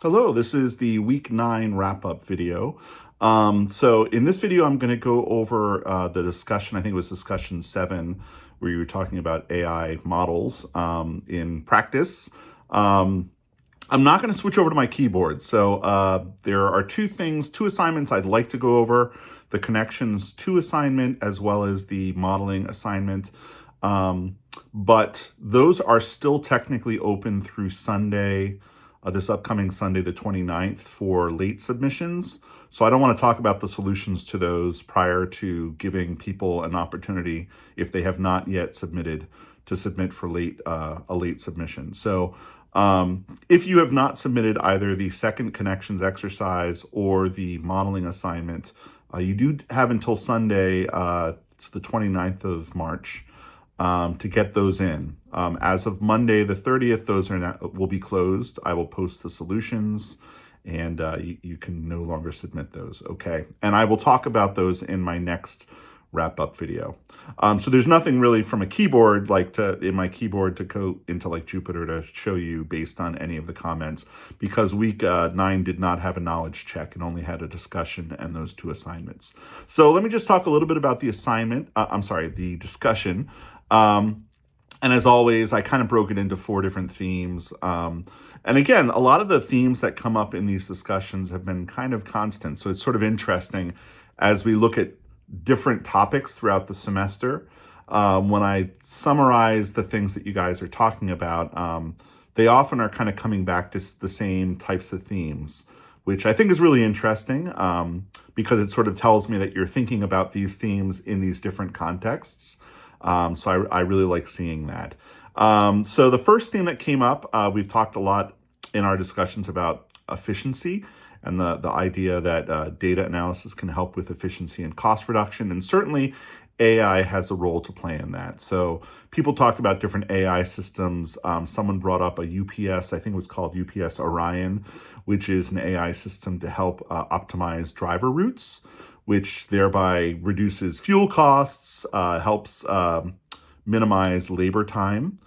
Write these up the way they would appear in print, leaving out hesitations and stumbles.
Hello, this is the week 9 wrap-up video. So in this video, I'm going to go over the discussion, I think it was discussion 7, where you were talking about AI models in practice. I'm not going to switch over to my keyboard. So there are two assignments I'd like to go over, the connections 2 assignment as well as the modeling assignment. But those are still technically open through Sunday, this upcoming Sunday, the 29th, for late submissions. So I don't want to talk about the solutions to those prior to giving people an opportunity, if they have not yet submitted, to submit for a late submission. So if you have not submitted either the second connections exercise or the modeling assignment, you do have until Sunday, it's the 29th of March, to get those in. As of Monday the 30th, those will be closed. I will post the solutions, and you can no longer submit those, okay? And I will talk about those in my next wrap-up video. So there's nothing really from a keyboard, in my keyboard to go into like Jupyter to show you based on any of the comments, because week 9 did not have a knowledge check and only had a discussion and those 2 assignments. So let me just talk a little bit about the the discussion. And as always, I kind of broke it into 4 different themes. And again, a lot of the themes that come up in these discussions have been kind of constant. So it's sort of interesting as we look at different topics throughout the semester. When I summarize the things that you guys are talking about, they often are kind of coming back to the same types of themes, which I think is really interesting, because it sort of tells me that you're thinking about these themes in these different contexts. So I really like seeing that. So the first theme that came up, we've talked a lot in our discussions about efficiency and the idea that data analysis can help with efficiency and cost reduction. And certainly AI has a role to play in that. So people talked about different AI systems. Someone brought up a UPS, I think it was called UPS Orion, which is an AI system to help optimize driver routes, which thereby reduces fuel costs, helps minimize labor time.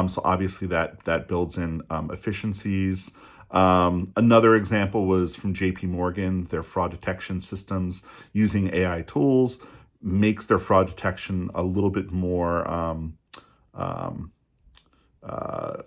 So obviously that builds in efficiencies. Another example was from JP Morgan. Their fraud detection systems using AI tools makes their fraud detection a little bit more, a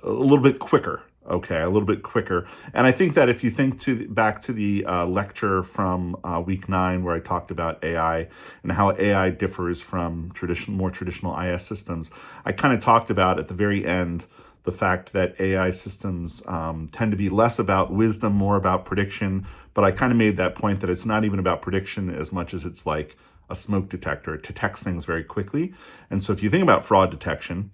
little bit quicker. Okay, a little bit quicker. And I think that if you think back to the lecture from week 9, where I talked about AI and how AI differs from more traditional IS systems, I kind of talked about at the very end the fact that AI systems tend to be less about wisdom, more about prediction. But I kind of made that point that it's not even about prediction as much as it's like a smoke detector. It detects things very quickly. And so if you think about fraud detection,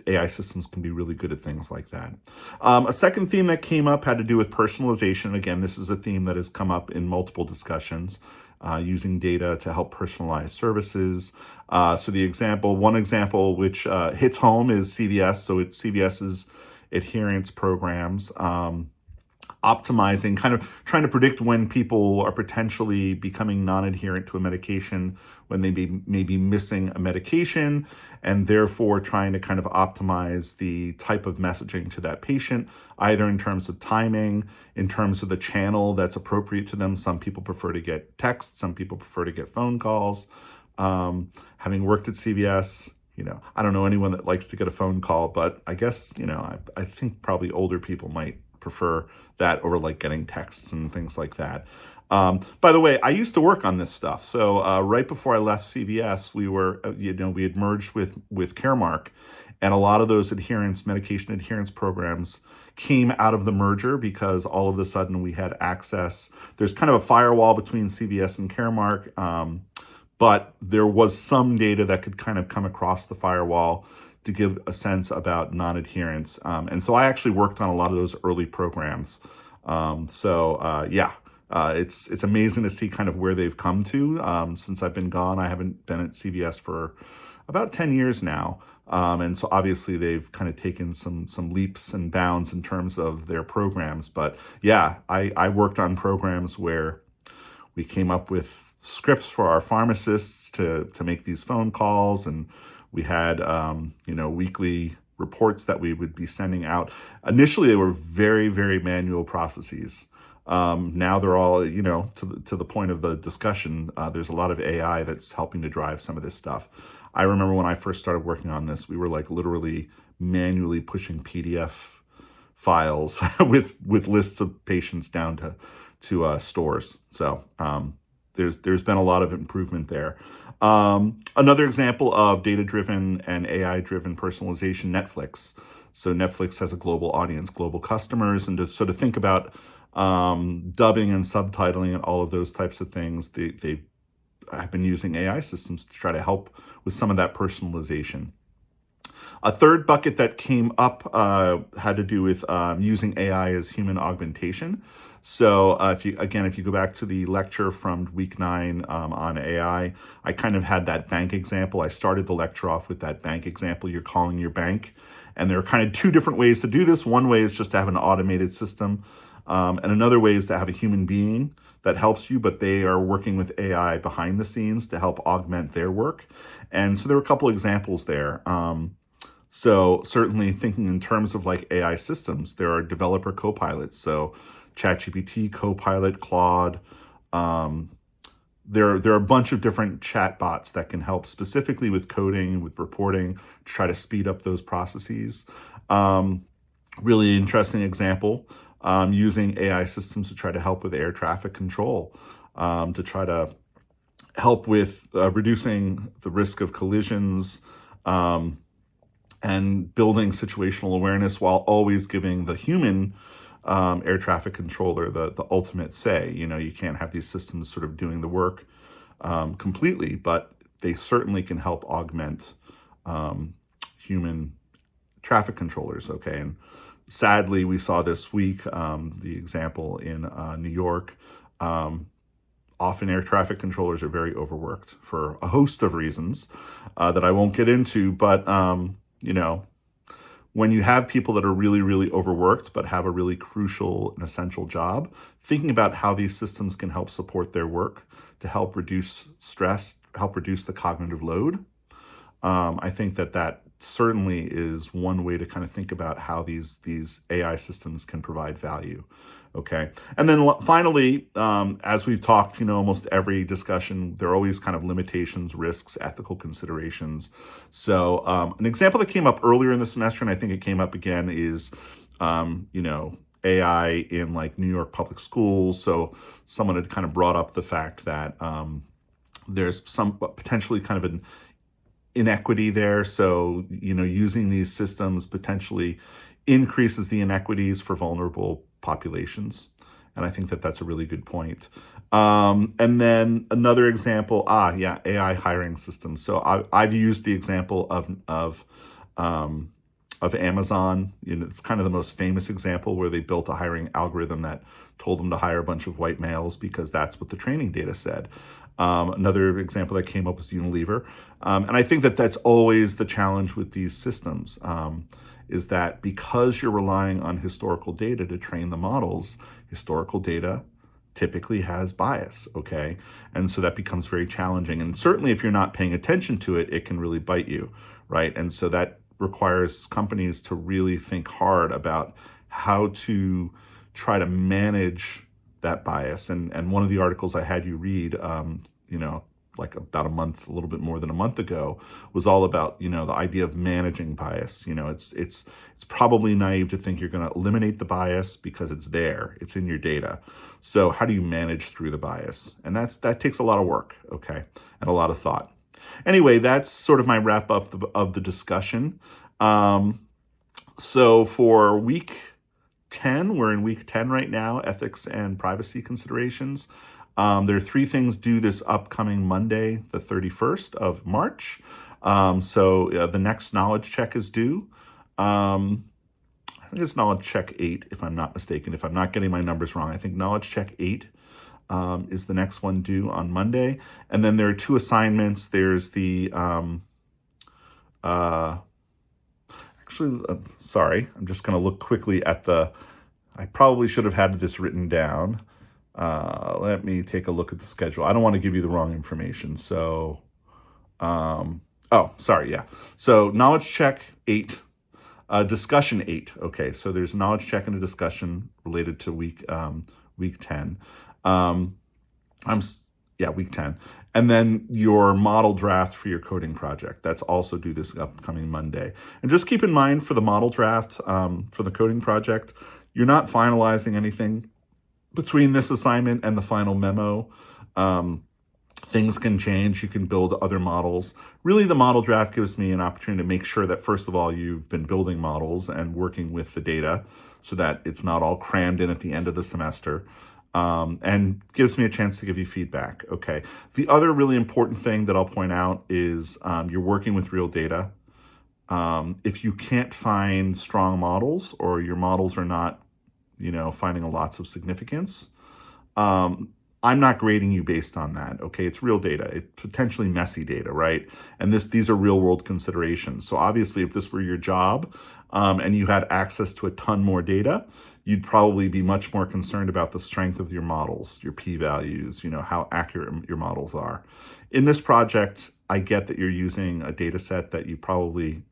AI systems can be really good at things like that. A second theme that came up had to do with personalization. Again, this is a theme that has come up in multiple discussions, using data to help personalize services. So one example which hits home is CVS. So it's CVS's adherence programs, optimizing, kind of trying to predict when people are potentially becoming non-adherent to a medication, when they may be missing a medication, and therefore trying to kind of optimize the type of messaging to that patient, either in terms of timing, in terms of the channel that's appropriate to them. Some people prefer to get texts, some people prefer to get phone calls. Having worked at CVS, I don't know anyone that likes to get a phone call, but I guess, I think probably older people might prefer that over like getting texts and things like that. By the way, I used to work on this stuff. So right before I left CVS, we had merged with Caremark, and a lot of those medication adherence programs came out of the merger because all of a sudden we had access. There's kind of a firewall between CVS and Caremark, but there was some data that could kind of come across the firewall to give a sense about non-adherence. And so I actually worked on a lot of those early programs. It's amazing to see kind of where they've come to. Since I've been gone, I haven't been at CVS for about 10 years now. And so obviously they've kind of taken some leaps and bounds in terms of their programs. But yeah, I worked on programs where we came up with scripts for our pharmacists to make these phone calls, and we had weekly reports that we would be sending out. Initially, they were very, very manual processes. Now they're all, to the point of the discussion, there's a lot of AI that's helping to drive some of this stuff. I remember when I first started working on this, we were like literally manually pushing PDF files with lists of patients down to stores. So there's been a lot of improvement there. Another example of data-driven and AI-driven personalization, Netflix. So Netflix has a global audience, global customers, and to sort of think about dubbing and subtitling and all of those types of things, they have been using AI systems to try to help with some of that personalization. A third bucket that came up had to do with using AI as human augmentation. So if you go back to the lecture from week 9 on AI, I kind of had that bank example. I started the lecture off with that bank example. You're calling your bank, and there are kind of two different ways to do this. One way is just to have an automated system, and another way is to have a human being that helps you, but they are working with AI behind the scenes to help augment their work. And so there were a couple examples there. So certainly thinking in terms of like AI systems, there are developer copilots. So ChatGPT, Copilot, Claude. There are a bunch of different chat bots that can help specifically with coding, with reporting, to try to speed up those processes. Really interesting example, using AI systems to try to help with air traffic control, to try to help with reducing the risk of collisions, and building situational awareness while always giving the human air traffic controller the ultimate say. You can't have these systems sort of doing the work completely, but they certainly can help augment human traffic controllers, okay? And sadly, we saw this week the example in New York. Often air traffic controllers are very overworked for a host of reasons that I won't get into, but when you have people that are really, really overworked but have a really crucial and essential job, thinking about how these systems can help support their work to help reduce stress, help reduce the cognitive load. I think that certainly is one way to kind of think about how these AI systems can provide value. Okay. And then finally, as we've talked, almost every discussion, there are always kind of limitations, risks, ethical considerations. So an example that came up earlier in the semester, and I think it came up again, is, AI in like New York public schools. So someone had kind of brought up the fact that there's some potentially kind of an inequity there. So, using these systems potentially increases the inequities for vulnerable populations. And I think that that's a really good point. And then another example, AI hiring systems. So I've used the example of Amazon. It's kind of the most famous example where they built a hiring algorithm that told them to hire a bunch of white males because that's what the training data said. Another example that came up was Unilever. And I think that that's always the challenge with these systems, is that because you're relying on historical data to train the models, historical data typically has bias, okay? And so that becomes very challenging. And certainly if you're not paying attention to it, it can really bite you, right? And so that requires companies to really think hard about how to try to manage that bias. And one of the articles I had you read, like about a little bit more than a month ago, was all about, the idea of managing bias. It's probably naive to think you're going to eliminate the bias because it's there, it's in your data. So how do you manage through the bias? And that takes a lot of work, okay, and a lot of thought. Anyway, that's sort of my wrap up of the discussion. So for week 10, we're in week 10 right now, ethics and privacy considerations. There are 3 things due this upcoming Monday, the 31st of March. So the next knowledge check is due. I think it's knowledge check 8, if I'm not mistaken. If I'm not getting my numbers wrong, I think knowledge check 8 is the next one due on Monday. And then there are 2 assignments. There's the, sorry, I'm just going to look quickly at I probably should have had this written down. Let me take a look at the schedule. I don't want to give you the wrong information. So, sorry, yeah. So knowledge check 8 Discussion 8. Okay, so there's knowledge check and a discussion related to week 10. Um, week 10. And then your model draft for your coding project. That's also due this upcoming Monday. And just keep in mind for the model draft for the coding project, you're not finalizing anything between this assignment and the final memo. Things can change. You can build other models. Really, the model draft gives me an opportunity to make sure that, first of all, you've been building models and working with the data so that it's not all crammed in at the end of the semester. And gives me a chance to give you feedback. Okay. The other really important thing that I'll point out is you're working with real data. If you can't find strong models or your models are not, finding lots of significance, I'm not grading you based on that. Okay, it's real data. It's potentially messy data, right? And these are real world considerations. So obviously, if this were your job and you had access to a ton more data, you'd probably be much more concerned about the strength of your models, your p-values, how accurate your models are. In this project, I get that you're using a data set that you probably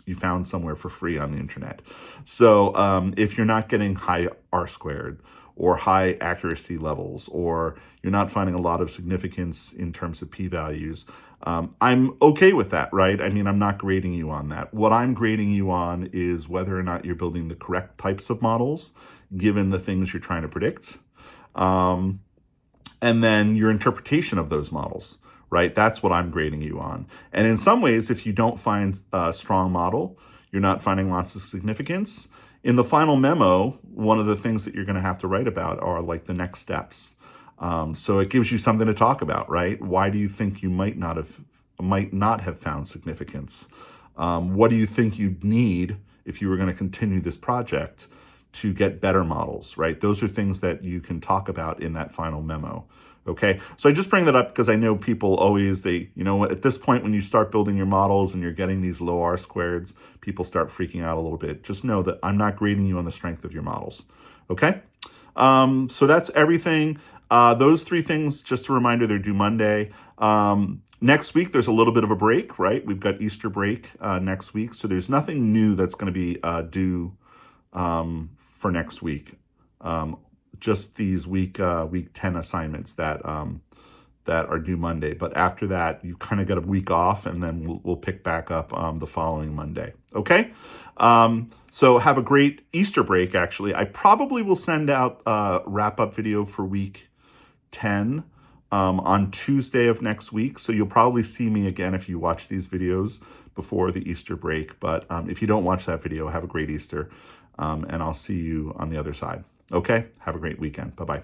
you found somewhere for free on the internet. So if you're not getting high R-squared or high accuracy levels, or you're not finding a lot of significance in terms of p-values, I'm okay with that, right? I mean, I'm not grading you on that. What I'm grading you on is whether or not you're building the correct types of models, given the things you're trying to predict, and then your interpretation of those models, right? That's what I'm grading you on. And in some ways, if you don't find a strong model, you're not finding lots of significance, in the final memo, one of the things that you're going to have to write about are like the next steps. So it gives you something to talk about, right? Why do you think you might not have found significance? What do you think you'd need if you were going to continue this project to get better models, right? Those are things that you can talk about in that final memo. Okay, so I just bring that up because I know people always, at this point when you start building your models and you're getting these low R-squareds, people start freaking out a little bit. Just know that I'm not grading you on the strength of your models. Okay, so that's everything. Those 3 things, just a reminder, they're due Monday. Next week, there's a little bit of a break, right? We've got Easter break next week, so there's nothing new that's going to be due for next week. Just these week 10 assignments that are due Monday. But after that, you kind of get a week off, and then we'll pick back up the following Monday. Okay? So have a great Easter break, actually. I probably will send out a wrap-up video for week 10 on Tuesday of next week. So you'll probably see me again if you watch these videos before the Easter break. But if you don't watch that video, have a great Easter, and I'll see you on the other side. Okay? Have a great weekend. Bye-bye.